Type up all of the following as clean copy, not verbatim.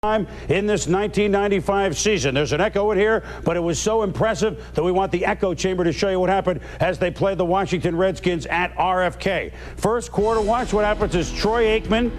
In this 1995 season. There's an echo in here, but it was so impressive that we want the echo chamber to show you what happened as they played the Washington Redskins at RFK. First quarter, watch what happens is Troy Aikman.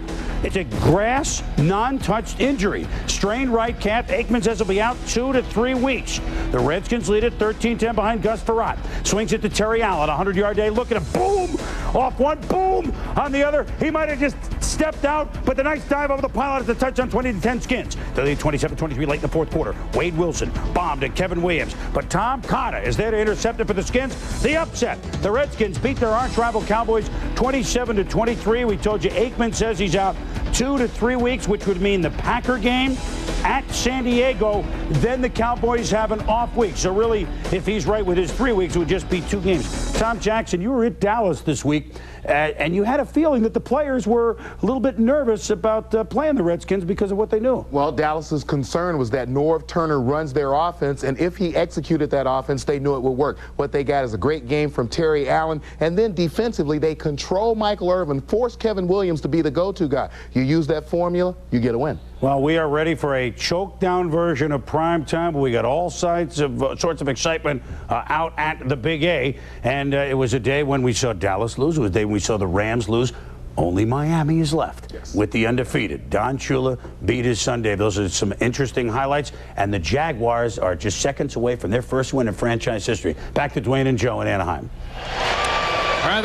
It's a grass, non-touched injury. Strained right calf. Aikman says he'll be out 2 to 3 weeks. The Redskins lead at 13-10 behind Gus Frerotte. Swings it to Terry Allen, 100-yard day. Look at him. Boom! Off one, boom! On the other, he might have just stepped out, but the nice dive over the pylon is a touchdown, 20-10 Skins. They lead 27-23 late in the fourth quarter. Wade Wilson bombed at Kevin Williams, but Tom Cotta is there to intercept it for the Skins. The upset. The Redskins beat their arch rival Cowboys 27-23. We told you Aikman says he's out 2 to 3 weeks, which would mean the Packer game at San Diego. Then the Cowboys have an off week. So really, if he's right with his 3 weeks, it would just be 2 games. Tom Jackson, you were at Dallas this week, and you had a feeling that the players were a little bit nervous about playing the Redskins because of what they knew. Well, Dallas's concern was that Norv Turner runs their offense, and if he executed that offense, they knew it would work. What they got is a great game from Terry Allen, and then defensively, they control Michael Irvin, force Kevin Williams to be the go-to guy. You use that formula, you get a win. Well, we are ready for a choke-down version of Primetime. We got all sorts of excitement out at the Big A, and it was a day when we saw Dallas lose. It was a day when we saw the Rams lose. Only Miami is left with the undefeated. Don Shula beat his son Dave. Those are some interesting highlights, and the Jaguars are just seconds away from their first win in franchise history. Back to Dwayne and Joe in Anaheim.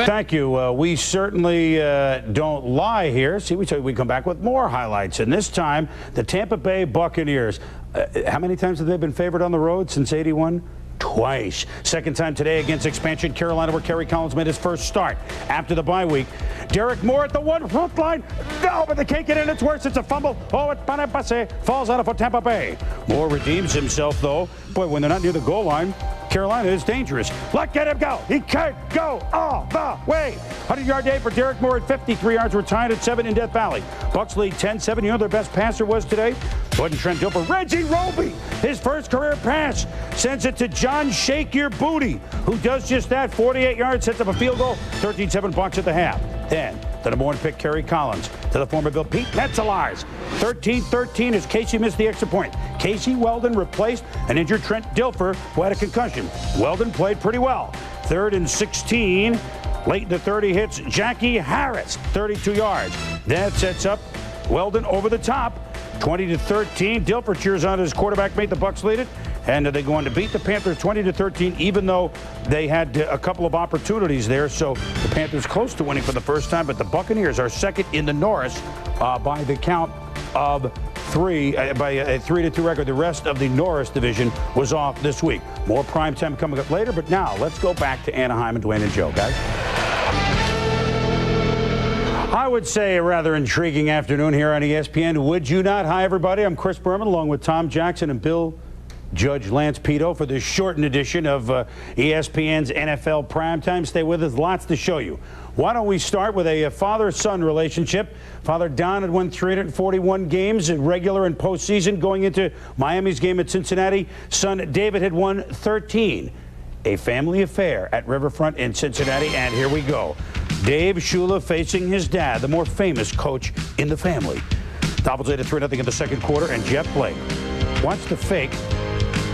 Thank you. We certainly don't lie here. See, we come back with more highlights. And this time, the Tampa Bay Buccaneers. How many times have they been favored on the road since '81? Twice. Second time today against expansion Carolina, where Kerry Collins made his first start after the bye week. Derek Moore at the one front line. No, but they can't get in. It's worse. It's a fumble. Oh, it's Panapase. Falls out for Tampa Bay. Moore redeems himself, though. Boy, when they're not near the goal line, Carolina is dangerous. Let him go. He can't go all the way. 100-yard day for Derek Moore at 53 yards. We're tied at 7 in Death Valley. Bucks lead 10-7. You know their best passer was today? Wasn't Trent Dilfer. Reggie Roby, his first career pass, sends it to John Shake Your Booty, who does just that. 48 yards, sets up a field goal. 13-7 Bucks at the half. Then the number 1 pick, Kerry Collins, to the former Bill Pete Metzelaars. 13-13 as Casey missed the extra point. Casey Weldon replaced an injured Trent Dilfer, who had a concussion. Weldon played pretty well. 3rd and 16. Late in the 30 hits Jackie Harris, 32 yards. That sets up Weldon over the top. 20-13. Dilfer cheers on his quarterback mate. The Bucks lead it. And they go on to beat the Panthers 20-13, even though they had a couple of opportunities there. So the Panthers close to winning for the first time, but the Buccaneers are second in the Norris by the count of 3, by a 3-2 record. The rest of the Norris division was off this week. More primetime coming up later, but now let's go back to Anaheim and Dwayne and Joe, guys. I would say a rather intriguing afternoon here on ESPN. Would you not? Hi, everybody. I'm Chris Berman, along with Tom Jackson and Bill Judge Lance Pito for this shortened edition of ESPN's NFL Primetime. Stay with us. Lots to show you. Why don't we start with a father-son relationship? Father Don had won 341 games, regular and postseason, going into Miami's game at Cincinnati. Son David had won 13. A family affair at Riverfront in Cincinnati, and here we go. Dave Shula facing his dad, the more famous coach in the family. Dolphins lead at 3-0 in the second quarter, and Jeff Blake wants to fake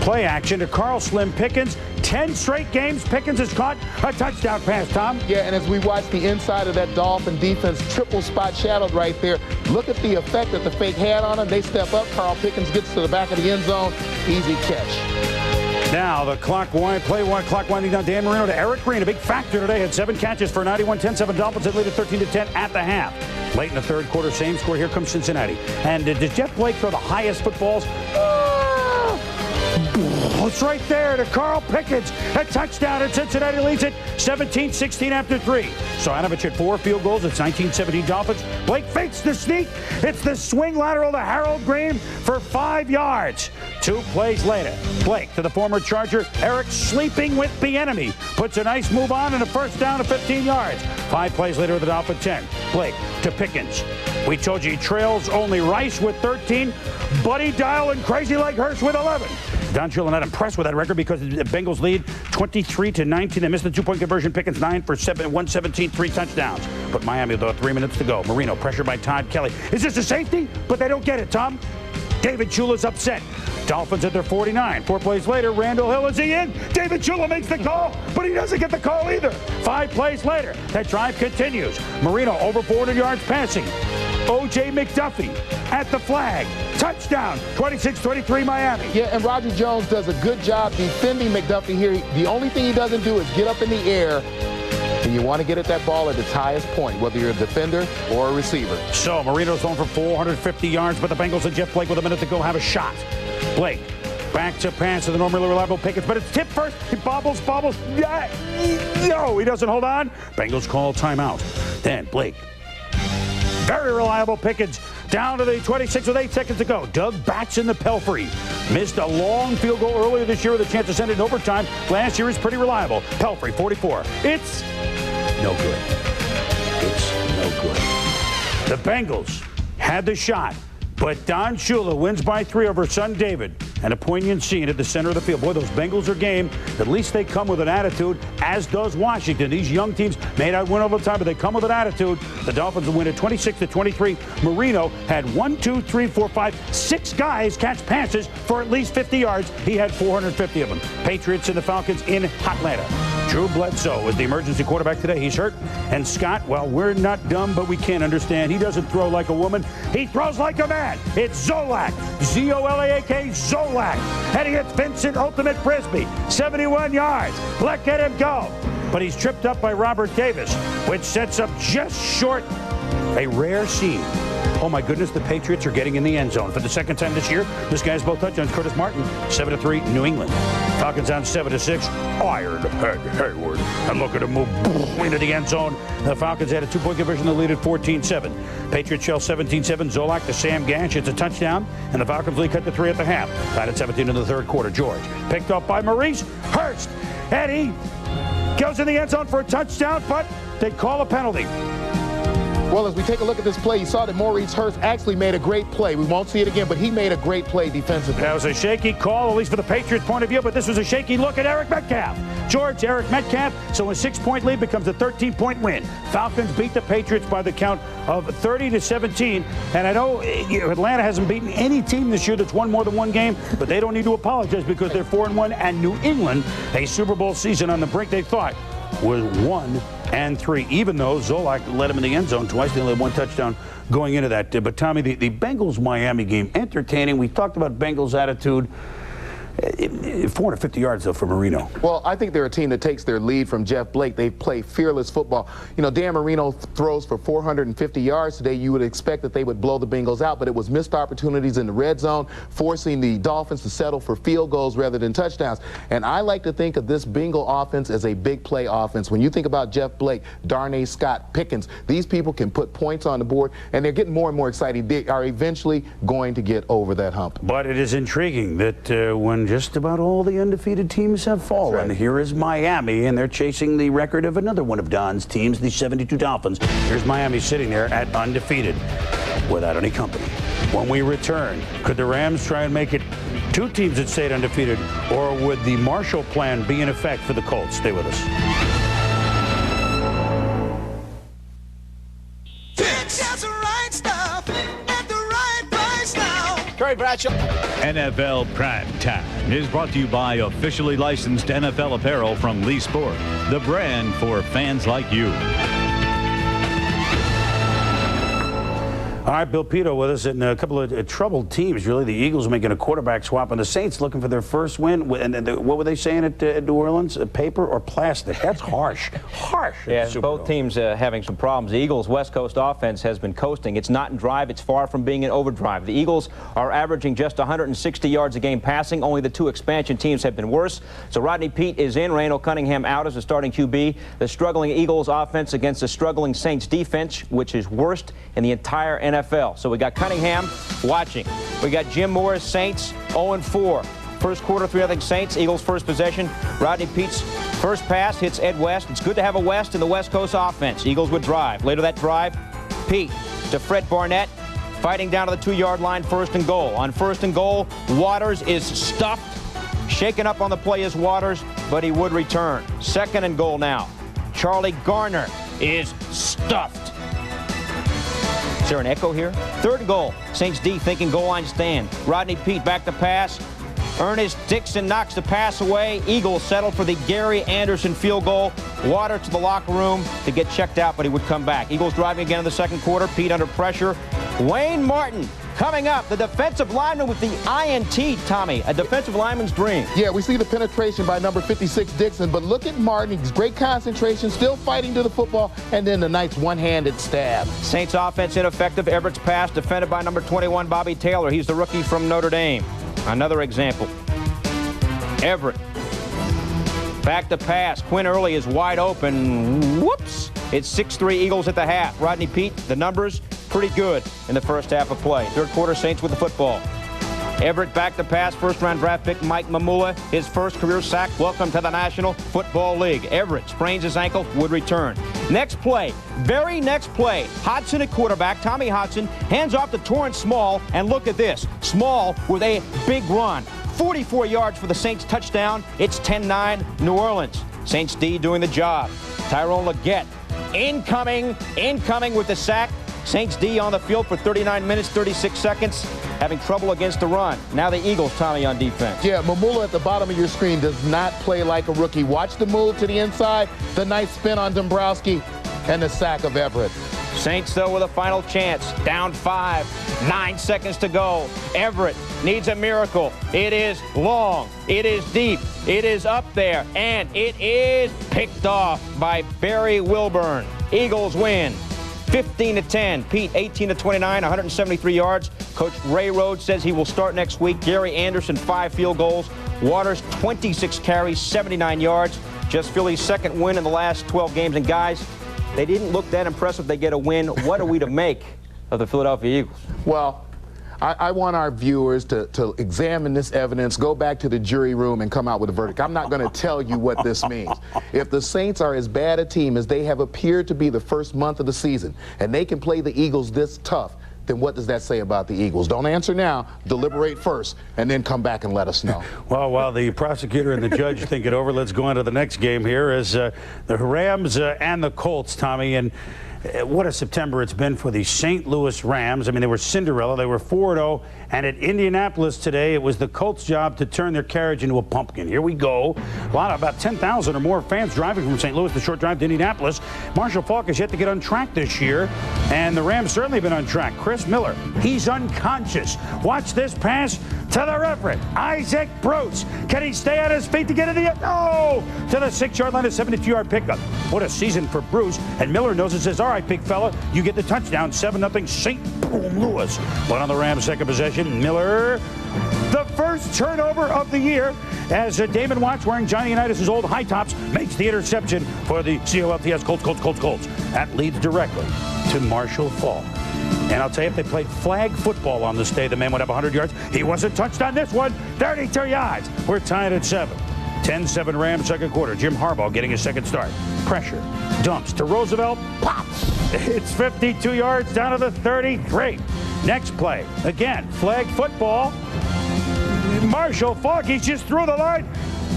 play action to Carl Slim Pickens. 10 straight games, Pickens has caught a touchdown pass, Tom. Yeah, and as we watch the inside of that Dolphin defense, triple spot shadowed right there. Look at the effect that the fake had on him. They step up. Carl Pickens gets to the back of the end zone. Easy catch. Now the clock winding down. Dan Marino to Eric Green, a big factor today. Had 7 catches for 91, 10-7 Dolphins. They lead at 13-10 at the half. Late in the third quarter, same score. Here comes Cincinnati. And did Jeff Blake throw the highest footballs? It's right there to Carl Pickens. A touchdown, and Cincinnati leads it 17-16 after 3. Stoyanovich had 4 field goals. It's 19-17 Dolphins. Blake fakes the sneak. It's the swing lateral to Harold Green for 5 yards. 2 plays later, Blake to the former Charger. Eric sleeping with the enemy. Puts a nice move on and a first down to 15 yards. 5 plays later with the Dolphin 10. Blake to Pickens. We told you he trails only Rice with 13. Buddy Dial and Crazy Leg Hurst with 11. Don Shula not impressed with that record because the Bengals lead 23-19. They missed the 2-point conversion. Pickens 9 for 117, 3 touchdowns. But Miami, though, 3 minutes to go. Marino pressured by Todd Kelly. Is this a safety? But they don't get it, Tom. David Shula's upset. Dolphins at their 49. 4 plays later, Randall Hill, is he in? David Shula makes the call, but he doesn't get the call either. 5 plays later, that drive continues. Marino over 400 yards passing. O.J. McDuffie at the flag. Touchdown, 26-23 Miami. Yeah, and Roger Jones does a good job defending McDuffie here. The only thing he doesn't do is get up in the air, and you want to get at that ball at its highest point, whether you're a defender or a receiver. So Marino's going for 450 yards, but the Bengals and Jeff Blake with a minute to go have a shot. Blake back to pass to the normally reliable Pickens, but it's tipped first. He bobbles. No, he doesn't hold on. Bengals call timeout. Then Blake. Very reliable Pickens down to the 26 with 8 seconds to go. Doug bats in the Pelfrey. Missed a long field goal earlier this year with a chance to send it in overtime. Last year is pretty reliable. Pelfrey, 44. It's no good. It's no good. The Bengals had the shot, but Don Shula wins by 3 over son David. And a poignant scene at the center of the field. Boy, those Bengals are game. At least they come with an attitude, as does Washington. These young teams may not win all the time, but they come with an attitude. The Dolphins will win at 26-23. Marino had 6 guys catch passes for at least 50 yards. He had 450 of them. Patriots and the Falcons in Atlanta. Drew Bledsoe was the emergency quarterback today. He's hurt. And Scott, well, we're not dumb, but we can't understand. He doesn't throw like a woman. He throws like a man. It's Zolak. Z-O-L-A-A-K, Zolak. Heading at Vincent Ultimate Frisbee. 71 yards. Let him go. But he's tripped up by Robert Davis, which sets up just short a rare scene. Oh, my goodness, the Patriots are getting in the end zone for the second time this year. This guy's both touchdowns. Curtis Martin, 7-3, New England. Falcons on 7-6. Ironhead Hayward. And look at him move into the end zone. The Falcons had a 2-point conversion. They lead at 14-7. Patriots shell 17-7. Zolak to Sam Gash. It's a touchdown. And the Falcons lead cut to 3 at the half. Tied at 17 in the third quarter. George picked up by Maurice Hurst. And he goes in the end zone for a touchdown, but they call a penalty. Well, as we take a look at this play, you saw that Maurice Hurst actually made a great play. We won't see it again, but he made a great play defensively. That was a shaky call, at least for the Patriots' point of view, but this was a shaky look at Eric Metcalf. Eric Metcalf, so a 6-point lead becomes a 13-point win. Falcons beat the Patriots by the count of 30-17, and I know Atlanta hasn't beaten any team this year that's won more than one game, but they don't need to apologize because they're 4-1, and New England, a Super Bowl season on the brink, they thought was 1-3, even though Zolak led him in the end zone twice. They only had 1 touchdown going into that. But, Tommy, the Bengals-Miami game, entertaining. We talked about Bengals' attitude. 450 yards, though, for Marino. Well, I think they're a team that takes their lead from Jeff Blake. They play fearless football. You know, Dan Marino throws for 450 yards today. You would expect that they would blow the Bengals out, but it was missed opportunities in the red zone, forcing the Dolphins to settle for field goals rather than touchdowns. And I like to think of this Bengal offense as a big play offense. When you think about Jeff Blake, Darnay Scott, Pickens, these people can put points on the board, and they're getting more and more exciting. They are eventually going to get over that hump. But it is intriguing that when just about all the undefeated teams have fallen. Right. Here is Miami, and they're chasing the record of another one of Don's teams, the 72 Dolphins. Here's Miami sitting there at undefeated without any company. When we return, could the Rams try and make it 2 teams that stayed undefeated, or would the Marshall Plan be in effect for the Colts? Stay with us. NFL Primetime is brought to you by officially licensed NFL apparel from Lee Sport, the brand for fans like you. All right, Bill Pito with us, and a couple of troubled teams, really. The Eagles making a quarterback swap, and the Saints looking for their first win. And what were they saying at New Orleans? Paper or plastic? That's harsh. Harsh. Yeah, both teams having some problems. The Eagles' West Coast offense has been coasting. It's not in drive. It's far from being in overdrive. The Eagles are averaging just 160 yards a game passing. Only the 2 expansion teams have been worse. So Rodney Peete is in. Randall Cunningham out as a starting QB. The struggling Eagles offense against the struggling Saints defense, which is worst in the entire NFL. So we got Cunningham watching. We got Jim Morris, Saints, 0-4. First quarter, 3-0 Saints. Eagles first possession. Rodney Peete's first pass hits Ed West. It's good to have a West in the West Coast offense. Eagles would drive. Later that drive, Peete to Fred Barnett, fighting down to the 2-yard line, 1st and goal. On 1st and goal, Waters is stuffed. Shaken up on the play is Waters, but he would return. 2nd and goal now. Charlie Garner is stuffed. Is there an echo here? 3rd and goal. Saints D thinking goal line stand. Rodney Peete back to pass. Ernest Dixon knocks the pass away. Eagles settle for the Gary Anderson field goal. Water to the locker room to get checked out, but he would come back. Eagles driving again in the 2nd quarter. Peete under pressure. Wayne Martin coming up, the defensive lineman with the INT, Tommy, a defensive lineman's dream. Yeah, we see the penetration by number 56, Dixon, but look at Martin. He's great concentration, still fighting to the football, and then the nice one-handed stab. Saints offense ineffective. Everett's pass defended by number 21, Bobby Taylor. He's the rookie from Notre Dame. Another example. Everett. Back to pass. Quinn Early is wide open. Whoops. It's 6-3 Eagles at the half. Rodney Peete, the numbers pretty good in the first half of play. 3rd quarter, Saints with the football. Everett back to pass. 1st-round draft pick Mike Mamula, his first career sack. Welcome to the National Football League. Everett sprains his ankle, would return. Next play, very next play. Hodson at quarterback. Tommy Hodson hands off to Torrance Small, and look at this. Small with a big run. 44 yards for the Saints touchdown. It's 10-9 New Orleans. Saints D doing the job. Tyrone Leggett incoming with the sack. Saints D on the field for 39 minutes, 36 seconds, having trouble against the run. Now the Eagles, Tommy, on defense. Yeah, Mamula at the bottom of your screen does not play like a rookie. Watch the move to the inside, the nice spin on Dombrowski, and the sack of Everett. Saints, though, with a final chance. Down 5, 9 seconds to go. Everett needs a miracle. It is long. It is deep. It is up there. And it is picked off by Barry Wilburn. Eagles win 15-10. Peete 18-29, 173 yards. Coach Ray Rhodes says he will start next week. Gary Anderson, 5 field goals. Waters, 26 carries, 79 yards. Just Philly's 2nd win in the last 12 games. And guys, they didn't look that impressive. They get a win. What are we to make of the Philadelphia Eagles? Well, I want our viewers to examine this evidence, go back to the jury room, and come out with a verdict. I'm not going to tell you what this means. If the Saints are as bad a team as they have appeared to be the first month of the season, and they can play the Eagles this tough, then what does that say about the Eagles? Don't answer now. Deliberate first, and then come back and let us know. Well, while the prosecutor and the judge think it over, let's go on to the next game here as the Rams and the Colts, Tommy. And what a September it's been for the St. Louis Rams. I mean, they were Cinderella. They were 4-0. And at Indianapolis today, it was the Colts' job to turn their carriage into a pumpkin. Here we go. About 10,000 or more fans driving from St. Louis, the short drive to Indianapolis. Marshall Faulk has yet to get on track this year. And the Rams certainly been on track. Chris Miller, he's unconscious. Watch this pass to the Reverend Isaac Bruce. Can he stay on his feet to get in the end? No! To the 6-yard line, a 72-yard pickup. What a season for Bruce. And Miller knows it, says, all right, big fella, you get the touchdown. 7-0 St. Louis. But on the Rams' second possession, Miller, the first turnover of the year, as Damon Watts, wearing Johnny Unitas' old high tops, makes the interception for the COLTS Colts. That leads directly to Marshall Faulk. And I'll tell you, if they played flag football on this day, the man would have 100 yards. He wasn't touched on this one. 32 yards. We're tied at 7. 10-7 Rams, 2nd quarter. Jim Harbaugh getting his 2nd start. Pressure. Dumps to Roosevelt. Pops. It's 52 yards down to the 33. Next play. Again, flag football. Marshall Faulk, he's just through the line,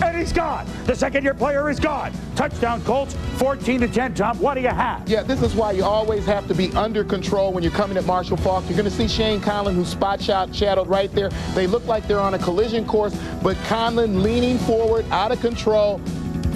and he's gone. The 2nd-year player is gone. Touchdown Colts, 14-10. Tom, what do you have? Yeah, this is why you always have to be under control when you're coming at Marshall Faulk. You're going to see Shane Conlon, who's shadowed right there. They look like they're on a collision course, but Conlon leaning forward, out of control.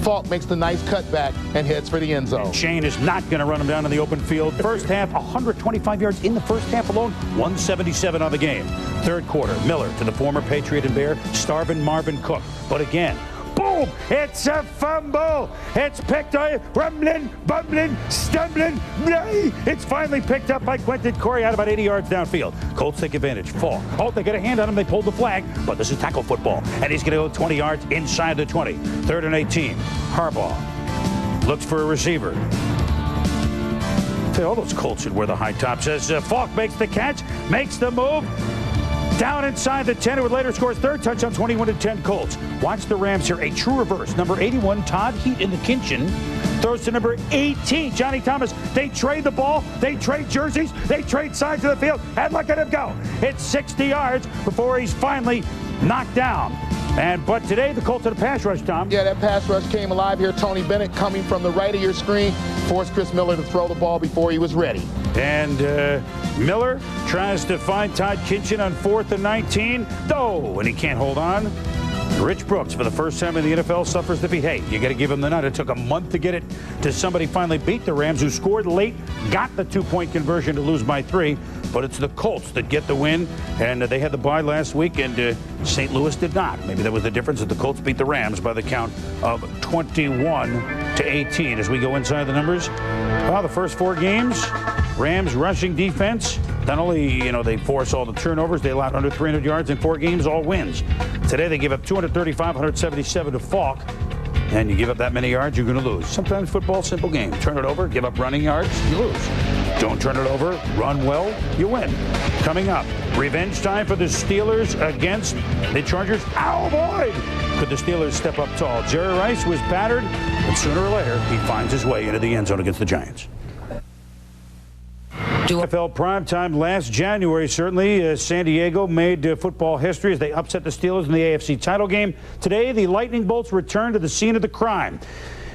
Faulk makes the nice cutback and heads for the end zone. Shane is not going to run him down in the open field. First half, 125 yards in the first half alone, 177 on the game. 3rd quarter, Miller to the former Patriot and Bear, starving Marvin Cook. But again, boom, it's a fumble. It's picked up, rumbling, bumbling, stumbling. It's finally picked up by Quentin Corey out about 80 yards downfield. Colts take advantage. Faulk. Oh, they get a hand on him. They pulled the flag, but this is tackle football. And he's going to go 20 yards inside the 20. 3rd and 18. Harbaugh looks for a receiver. All those Colts should wear the high tops. As Faulk makes the catch, makes the move. Down inside the 10, who would later score his 3rd touchdown, 21-10 Colts. Watch the Rams here. A true reverse. Number 81, Todd Heat in the Kinchin, throws to number 18, Johnny Thomas. They trade the ball. They trade jerseys. They trade sides of the field. And look at him go. It's 60 yards before he's finally knocked down. But today, the Colts had a pass rush, Tom. Yeah, that pass rush came alive here. Tony Bennett coming from the right of your screen forced Chris Miller to throw the ball before he was ready. And Miller tries to find Todd Kinchin on 4th and 19. Oh, and he can't hold on. Rich Brooks, for the first time in the NFL, suffers defeat. Hey, you got to give him the nut. It took a month to get it to somebody finally beat the Rams, who scored late, got the 2-point conversion to lose by 3. But it's the Colts that get the win, and they had the bye last week, and St. Louis did not. Maybe that was the difference, that the Colts beat the Rams by the count of 21-18. As we go inside the numbers, well, the first 4 games, Rams rushing defense. Not only, they force all the turnovers, they allowed under 300 yards in 4 games, all wins. Today they give up 235, 177 to Falk. And you give up that many yards, you're going to lose. Sometimes football's a simple game. Turn it over, give up running yards, you lose. Don't turn it over, run well, you win. Coming up, revenge time for the Steelers against the Chargers. Ow, Boyd! Could the Steelers step up tall? Jerry Rice was battered, but sooner or later, he finds his way into the end zone against the Giants. NFL Primetime last January, certainly, San Diego made football history as they upset the Steelers in the AFC title game. Today, the Lightning Bolts return to the scene of the crime.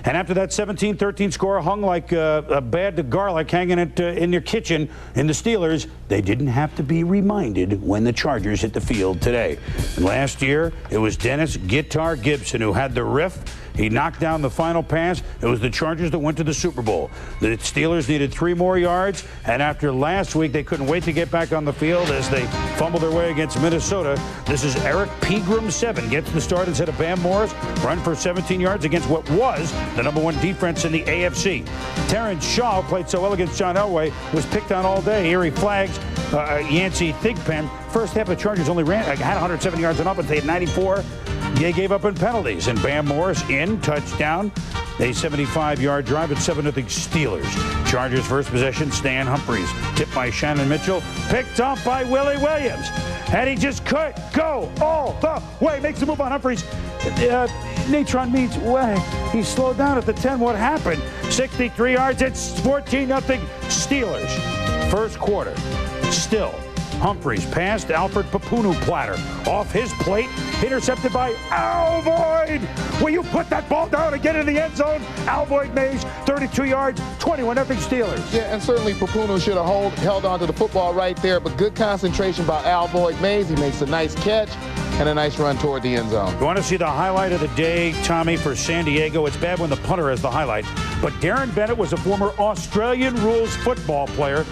And after that 17-13 score hung like a bad garlic hanging in your kitchen in the Steelers, they didn't have to be reminded when the Chargers hit the field today. And last year, it was Dennis "Guitar" Gibson who had the riff. He knocked down the final pass. It was the Chargers that went to the Super Bowl. The Steelers needed 3 more yards, and after last week, they couldn't wait to get back on the field as they fumbled their way against Minnesota. This is Eric Pegram, 7, gets the start instead of Bam Morris, run for 17 yards against what was the #1 defense in the AFC. Terrence Shaw played so well against John Elway, was picked on all day. Here he flags Yancey Thigpen. First half, the Chargers only had 107 yards on offense. They had 94. They gave up in penalties, and Bam Morris in, touchdown. A 75-yard drive at 7-0 Steelers. Chargers first possession, Stan Humphries. Tipped by Shannon Mitchell. Picked off by Willie Williams. And he just could go all the way. Makes a move on Humphries. Natron means, well, he slowed down at the 10. What happened? 63 yards. It's 14-0 Steelers. First quarter. Still. Humphries passed Alfred Papunu platter off his plate, intercepted by Al Boyd. Will you put that ball down and get in the end zone? Al Boyd Mays, 32 yards, 21-0 Steelers. Yeah, and certainly Papunu should have held on to the football right there, but good concentration by Al Boyd Mays. He makes a nice catch and a nice run toward the end zone. You want to see the highlight of the day, Tommy, for San Diego? It's bad when the punter has the highlight, but Darren Bennett was a former Australian rules football player.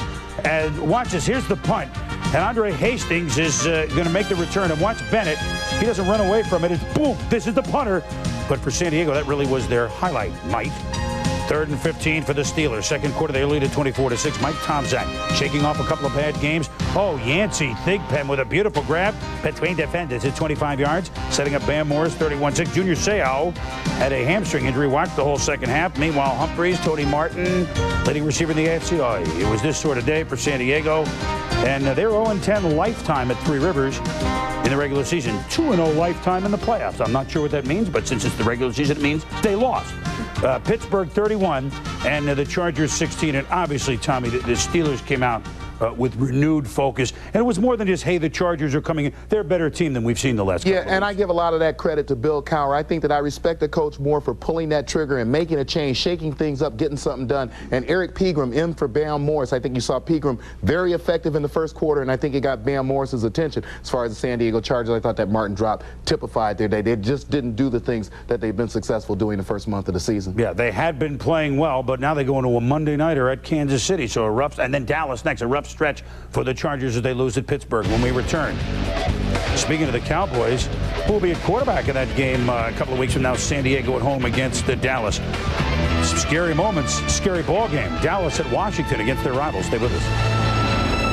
And watch this, here's the punt. And Andre Hastings is going to make the return. And watch Bennett. He doesn't run away from it. It's boom. This is the punter. But for San Diego, that really was their highlight night. 3rd and 15 for the Steelers. Second quarter, they lead at 24-6. Mike Tomczak shaking off a couple of bad games. Oh, Yancey Thigpen with a beautiful grab between defenders at 25 yards, setting up Bam Morris, 31-6. Junior Seau had a hamstring injury, watched the whole second half. Meanwhile, Humphries, Tony Martin, leading receiver in the AFC. Oh, it was this sort of day for San Diego. And they're 0-10 lifetime at Three Rivers in the regular season. 2-0 lifetime in the playoffs. I'm not sure what that means, but since it's the regular season, it means they lost. Pittsburgh 31 and the Chargers 16. And obviously, Tommy, the Steelers came out with renewed focus. And it was more than just, hey, the Chargers are coming in. They're a better team than we've seen the last couple of and weeks. I give a lot of that credit to Bill Cowher. I think that I respect the coach more for pulling that trigger and making a change, shaking things up, getting something done. And Eric Pegram in for Bam Morris. I think you saw Pegram very effective in the first quarter, and I think it got Bam Morris's attention. As far as the San Diego Chargers, I thought that Martin drop typified their day. They just didn't do the things that they've been successful doing the first month of the season. Yeah, they had been playing well, but now they go into a Monday nighter at Kansas City. So a rough, and then Dallas next, a rough stretch for the Chargers as they lose at Pittsburgh when we return. Speaking of the Cowboys, who will be at quarterback in that game a couple of weeks from now? San Diego at home against Dallas. Some scary moments, scary ball game. Dallas at Washington against their rivals. Stay with us.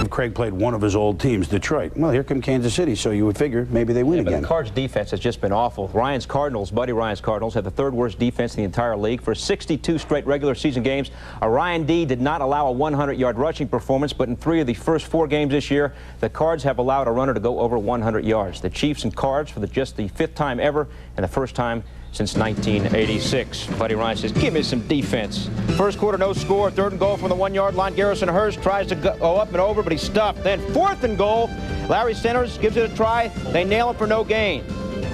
Craig played one of his old teams, Detroit. Well, here come Kansas City, so you would figure maybe they win again. The Cards' defense has just been awful. Buddy Ryan's Cardinals, have the 3rd worst defense in the entire league. For 62 straight regular season games, Ryan D. did not allow a 100-yard rushing performance, but in 3 of the first 4 games this year, the Cards have allowed a runner to go over 100 yards. The Chiefs and Cards for just the 5th time ever and the first time since 1986. Buddy Ryan says, give me some defense. First quarter, no score. 3rd and goal from the 1-yard line. Garrison Hurst tries to go up and over, but he's stuffed. Then 4th and goal. Larry Centers gives it a try. They nail it for no gain.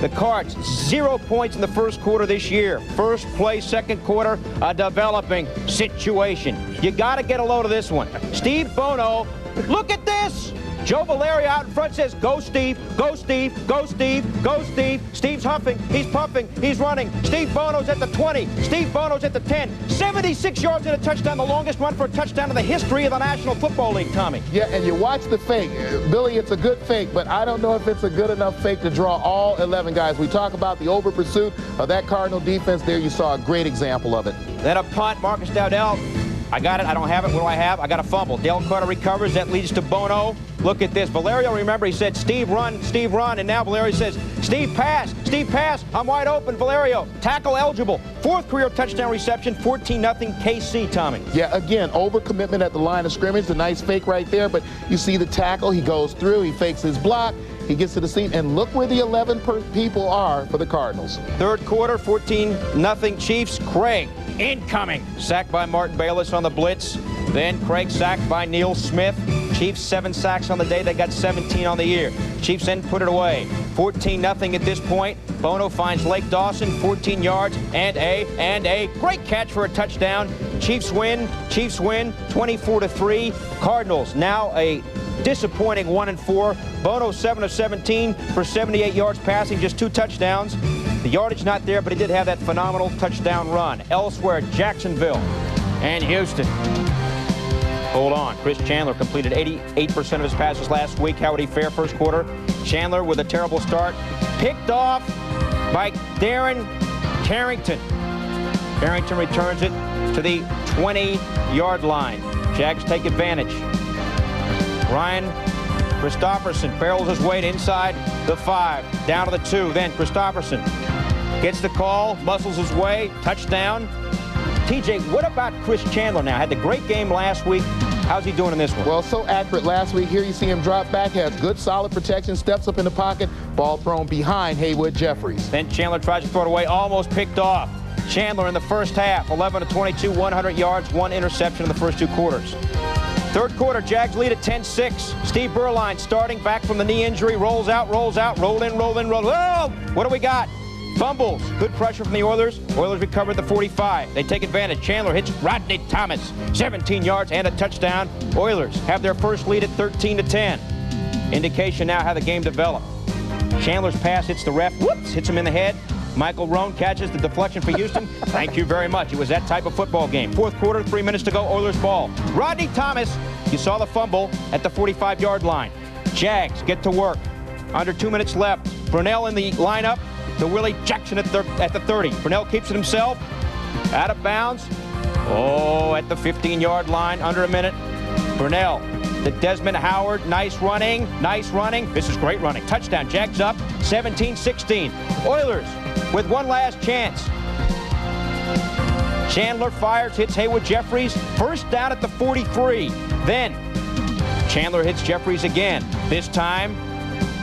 The Cards, 0 points in the first quarter this year. First play, second quarter, a developing situation. You got to get a load of this one. Steve Bono, look at this. Joe Valerio out in front says, go Steve, go Steve, go Steve, go Steve. Steve's huffing, he's puffing, he's running. Steve Bono's at the 20, Steve Bono's at the 10. 76 yards and a touchdown, the longest run for a touchdown in the history of the National Football League, Tommy. Yeah, and you watch the fake. Billy, it's a good fake, but I don't know if it's a good enough fake to draw all 11 guys. We talk about the over pursuit of that Cardinal defense. There you saw a great example of it. Then a punt, Marcus Dowdell. I got it, I don't have it, what do I have? I got a fumble. Dale Carter recovers, that leads to Bono. Look at this, Valerio, remember, he said, Steve, run, and now Valerio says, Steve, pass, I'm wide open, Valerio, tackle eligible. Fourth career touchdown reception, 14-0 KC, Tommy. Yeah, again, overcommitment at the line of scrimmage, a nice fake right there, but you see the tackle, he goes through, he fakes his block, he gets to the seam, and look where the 11 people are for the Cardinals. Third quarter, 14-0 Chiefs. Craig, incoming. Sacked by Martin Bayless on the blitz. Then Craig sacked by Neil Smith. Chiefs 7 sacks on the day. They got 17 on the year. Chiefs then put it away. 14-0 at this point. Bono finds Lake Dawson, 14 yards, and a great catch for a touchdown. Chiefs win, 24-3. Cardinals now a disappointing 1-4. Bono 7 of 17 for 78 yards passing, just 2 touchdowns. The yardage not there, but he did have that phenomenal touchdown run. Elsewhere, Jacksonville and Houston. Hold on. Chris Chandler completed 88% of his passes last week. How would he fare first quarter? Chandler with a terrible start. Picked off by Darren Carrington. Carrington returns it to the 20-yard line. Jags take advantage. Ryan Christopherson barrels his way inside the 5, down to the 2. Then Christopherson gets the call, muscles his way, touchdown. TJ, what about Chris Chandler now? Had the great game last week. How's he doing in this one? Well, so accurate last week. Here you see him drop back, has good solid protection, steps up in the pocket, ball thrown behind Haywood Jeffries. Then Chandler tries to throw it away, almost picked off. Chandler in the first half, 11 of 22, 100 yards, 1 interception in the first 2 quarters. Third quarter, Jags lead at 10-6. Steve Berline starting back from the knee injury, rolls out, roll in. Oh, what do we got? Fumbles. Good pressure from the Oilers. Oilers recovered the 45. They take advantage. Chandler hits Rodney Thomas. 17 yards and a touchdown. Oilers have their first lead at 13-10. Indication now how the game developed. Chandler's pass hits the ref. Whoops, hits him in the head. Michael Roan catches the deflection for Houston. Thank you very much. It was that type of football game. Fourth quarter, 3 minutes to go. Oilers ball. Rodney Thomas, you saw the fumble at the 45-yard line. Jags get to work. Under 2 minutes left. Brunell in the lineup. To Willie Jackson at the 30. Brunell keeps it himself. Out of bounds. Oh, at the 15-yard line. Under a minute. Brunell to Desmond Howard. Nice running. This is great running. Touchdown. Jags up 17-16. Oilers with one last chance. Chandler fires, hits Haywood Jeffries. First down at the 43. Then Chandler hits Jeffries again. This time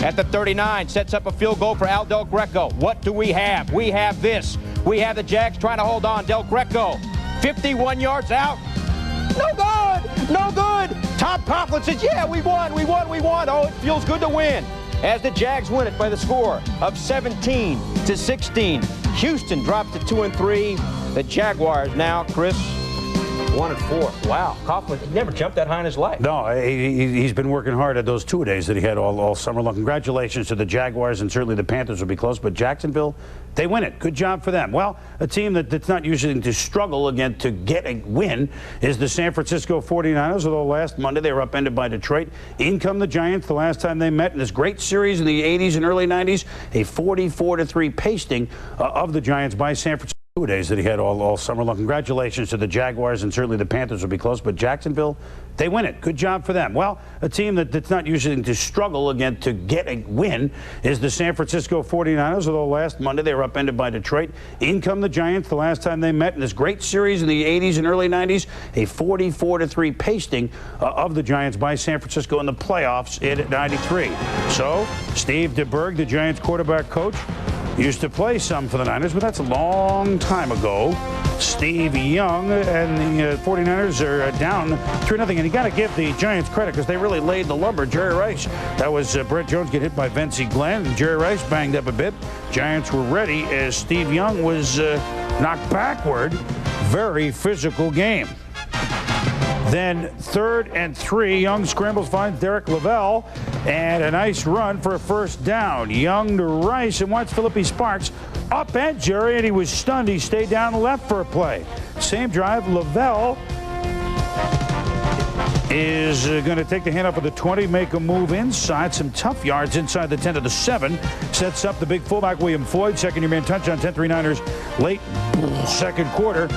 at the 39, sets up a field goal for Al Del Greco. What do we have? We have this. We have the Jags trying to hold on. Del Greco, 51 yards out. No good. Tom Coughlin says, yeah, we won. Oh, it feels good to win. As the Jags win it by the score of 17-16. Houston drops to 2-3. The Jaguars now, Chris, 1-4. Wow, Coughlin, he never jumped that high in his life. No, he's been working hard at those 2-a-days that he had all summer long. Congratulations to the Jaguars, and certainly the Panthers will be close, but Jacksonville, they win it. Good job for them. Well, a team that's not usually to struggle again to get a win is the San Francisco 49ers, although last Monday they were upended by Detroit. In come the Giants the last time they met in this great series in the 80s and early 90s, a 44-3 pasting of the Giants by San Francisco. 2 days that he had all summer long. Congratulations to the Jaguars, and certainly the Panthers will be close, but Jacksonville, they win it. Good job for them. Well, a team that's not usually to struggle again to get a win is the San Francisco 49ers, although last Monday they were upended by Detroit. In come the Giants the last time they met in this great series in the 80s and early 90s, a 44-3 pasting of the Giants by San Francisco in the playoffs in '93. So, Steve DeBerg, the Giants quarterback coach, used to play some for the Niners, but that's a long time ago. Steve Young, and the 49ers are down 3-0. And you got to give the Giants credit because they really laid the lumber. Jerry Rice, that was Brett Jones get hit by Vince Glenn, and Jerry Rice banged up a bit. Giants were ready as Steve Young was knocked backward. Very physical game. Then 3rd and 3, Young scrambles, finds Derek Lavelle, and a nice run for a first down. Young to Rice, and watch Philippi Sparks upend Jerry, and he was stunned. He stayed down left for a play. Same drive, Lavelle is going to take the handoff of the 20, make a move inside. Some tough yards inside the 10 to the 7. Sets up the big fullback, William Floyd. Second-year man touchdown, 10-3 Niners late second quarter.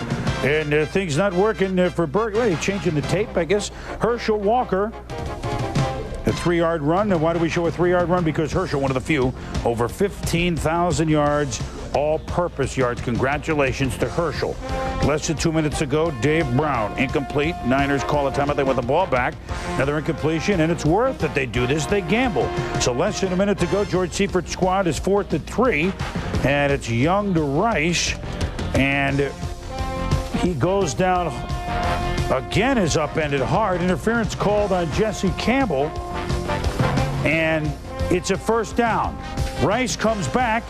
And things not working for Berg. Well, changing the tape, I guess. Herschel Walker, a 3-yard run. And why do we show a 3-yard run? Because Herschel, one of the few, over 15,000 yards, all-purpose yards. Congratulations to Herschel. Less than 2 minutes ago, Dave Brown, incomplete. Niners call a timeout. They want the ball back. Another incompletion, and it's worth that they do this. They gamble. So less than a minute to go. George Seifert's squad is 4th and 3, and it's Young to Rice, and he goes down again, is upended hard. Interference called on Jesse Campbell, and it's a first down. Rice comes back.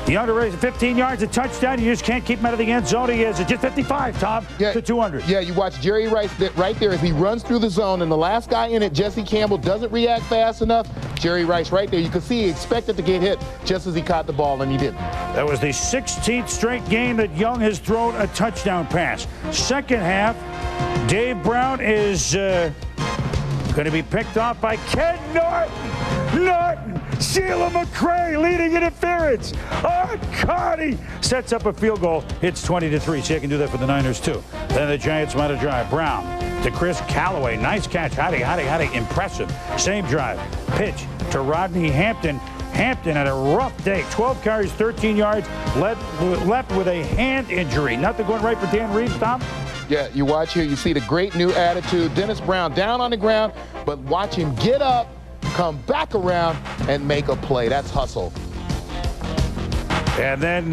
Young to Rice, 15 yards, a touchdown. You just can't keep him out of the end zone. He is at just 55, Tom, to 200. Yeah, you watch Jerry Rice right there as he runs through the zone, and the last guy in it, Jesse Campbell, doesn't react fast enough. Jerry Rice right there. You can see he expected to get hit just as he caught the ball, and he didn't. That was the 16th straight game that Young has thrown a touchdown pass. Second half, Dave Brown is going to be picked off by Ken Norton. Sheila McCray leading interference. Oh, Cardi sets up a field goal. It's 20-3. See, I can do that for the Niners, too. Then the Giants mount a drive. Brown to Chris Callaway. Nice catch. Howdy. Impressive. Same drive. Pitch to Rodney Hampton. Hampton had a rough day. 12 carries, 13 yards. Left with a hand injury. Nothing going right for Dan Reeves, Tom? Yeah, you watch here. You see the great new attitude. Dennis Brown down on the ground, but watch him get up, come back around, and make a play. That's hustle. And then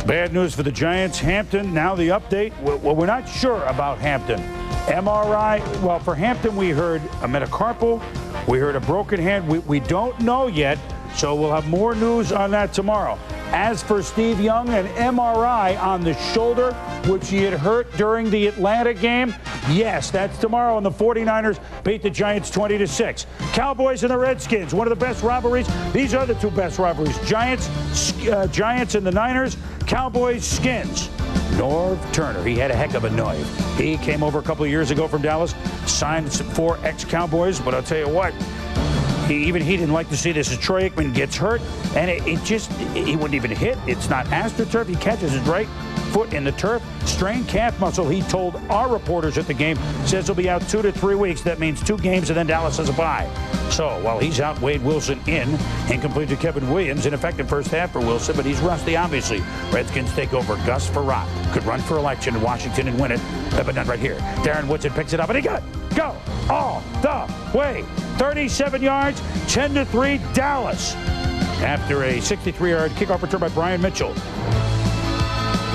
bad news for the Giants. Hampton, now the update. Well, we're not sure about Hampton. MRI, well, for Hampton, we heard a metacarpal. We heard a broken hand. We don't know yet, so we'll have more news on that tomorrow. As for Steve Young, an MRI on the shoulder, which he had hurt during the Atlanta game. Yes, that's tomorrow, and the 49ers beat the Giants 20-6. Cowboys and the Redskins, one of the best rivalries. These are the two best rivalries. Giants and the Niners, Cowboys, Skins. Norv Turner, he had a heck of a night. He came over a couple of years ago from Dallas, signed 4 ex-Cowboys, but I'll tell you what, he didn't like to see this as Troy Aikman gets hurt, and he wouldn't even hit. It's not AstroTurf. He catches his right foot in the turf. Strained calf muscle, he told our reporters at the game, says he'll be out 2 to 3 weeks. That means 2 games, and then Dallas has a bye. So while he's out, Wade Wilson in. Incomplete to Kevin Williams. Ineffective first half for Wilson, but he's rusty, obviously. Redskins take over. Gus Farrat could run for election in Washington and win it, but not right here. Darren Woodson picks it up, and he got go all the way. 37 yards, 10-3 Dallas. After a 63-yard kickoff return by Brian Mitchell.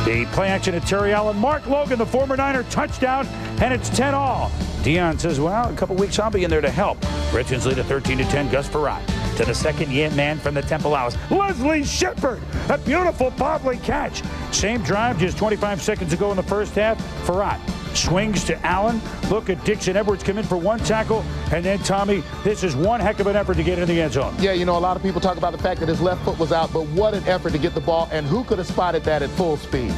The play action at Terry Allen. Mark Logan, the former Niner, touchdown, and it's 10-all. Dion says, well, a couple weeks I'll be in there to help. Redskins lead at 13-10. Gus Farrat to the second man from the Temple Owls. Leslie Shepard, a beautiful bobbling catch. Same drive, just 25 seconds ago in the first half. Farrat swings to Allen. Look at Dixon Edwards come in for 1 tackle. And then, Tommy, this is one heck of an effort to get in the end zone. Yeah, you know, a lot of people talk about the fact that his left foot was out, but what an effort to get the ball. And who could have spotted that at full speed?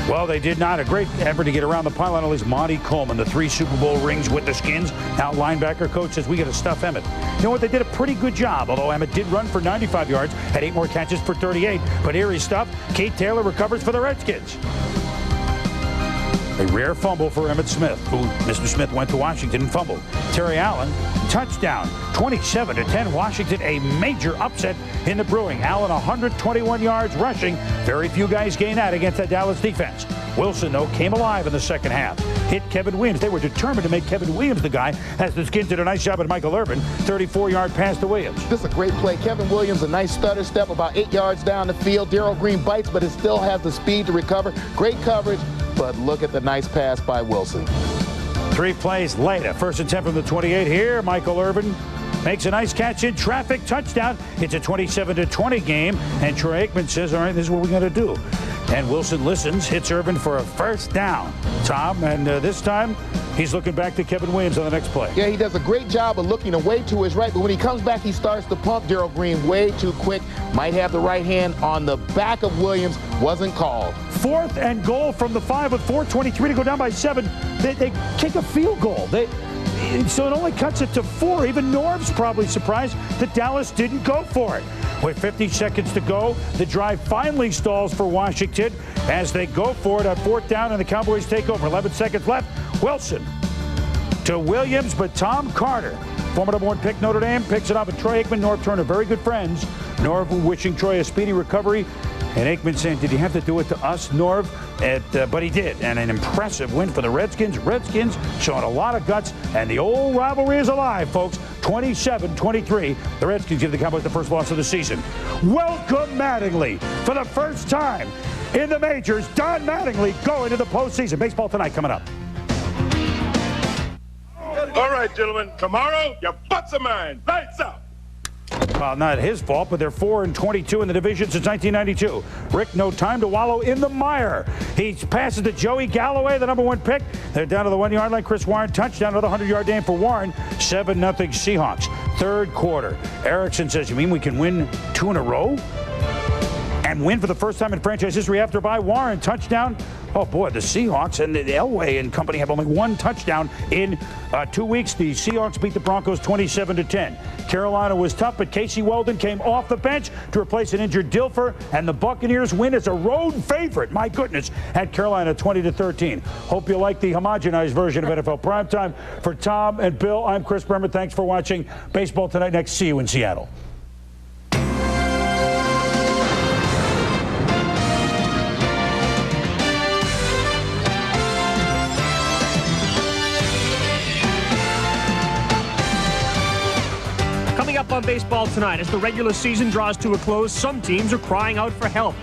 Well, they did not. A great effort to get around the pylon. At least Monty Coleman, the 3 Super Bowl rings with the Skins. Now linebacker coach says we got to stuff Emmett. You know what? They did a pretty good job, although Emmett did run for 95 yards, had 8 more catches for 38. But here he's stuffed. Keith Taylor recovers for the Redskins. A rare fumble for Emmitt Smith, who Mr. Smith went to Washington and fumbled. Terry Allen, touchdown, 27-10. Washington, a major upset in the brewing. Allen, 121 yards rushing. Very few guys gain that against that Dallas defense. Wilson, though, came alive in the second half. hit Kevin Williams. They were determined to make Kevin Williams the guy, as the Skins did a nice job at Michael Irvin. 34-yard pass to Williams. This is a great play. Kevin Williams, a nice stutter step about 8 yards down the field. Darrell Green bites, but it still has the speed to recover. Great coverage, but look at the nice pass by Wilson. 3 plays later. First and 10 from the 28 here. Michael Irvin makes a nice catch in traffic, touchdown. It's a 27-20 game, and Troy Aikman says, all right, this is what we're going to do. And Wilson listens, hits Irvin for a first down, Tom, and this time he's looking back to Kevin Williams on the next play. Yeah, he does a great job of looking away to his right, but when he comes back, he starts to pump Darrell Green way too quick. Might have the right hand on the back of Williams, wasn't called. 4th and goal from the 5 with 4:23 to go down by 7. They kick a field goal. So it only cuts it to 4. Even Norv's probably surprised that Dallas didn't go for it. With 50 seconds to go, the drive finally stalls for Washington as they go for it on 4th down, and the Cowboys take over. 11 seconds left. Wilson to Williams, but Tom Carter, former number 1 pick Notre Dame, picks it up. And Troy Aikman, Norv Turner, very good friends. Norv wishing Troy a speedy recovery. And Aikman saying, did he have to do it to us, Norv? But he did. And an impressive win for the Redskins. Redskins showing a lot of guts. And the old rivalry is alive, folks. 27-23. The Redskins give the Cowboys the first loss of the season. Welcome Mattingly. For the first time in the majors, Don Mattingly going to the postseason. Baseball tonight coming up. All right, gentlemen. Tomorrow, your butts are mine. Lights out. Well, not his fault, but they're 4-22 in the division since 1992. Rick, no time to wallow in the mire. He passes to Joey Galloway, the number 1 pick. They're down to the 1-yard line. Chris Warren, touchdown, another 100-yard game for Warren. 7-0 Seahawks. 3rd quarter. Erickson says, you mean we can win 2 in a row? And win for the first time in franchise history after bye. Warren, touchdown. Oh, boy, the Seahawks and the Elway and company have only 1 touchdown in 2 weeks. The Seahawks beat the Broncos 27-10. Carolina was tough, but Casey Weldon came off the bench to replace an injured Dilfer, and the Buccaneers win as a road favorite, my goodness, at Carolina 20-13. Hope you like the homogenized version of NFL Primetime. For Tom and Bill, I'm Chris Bremer. Thanks for watching Baseball Tonight next. See you in Seattle. Up on Baseball Tonight, as the regular season draws to a close, some teams are crying out for help.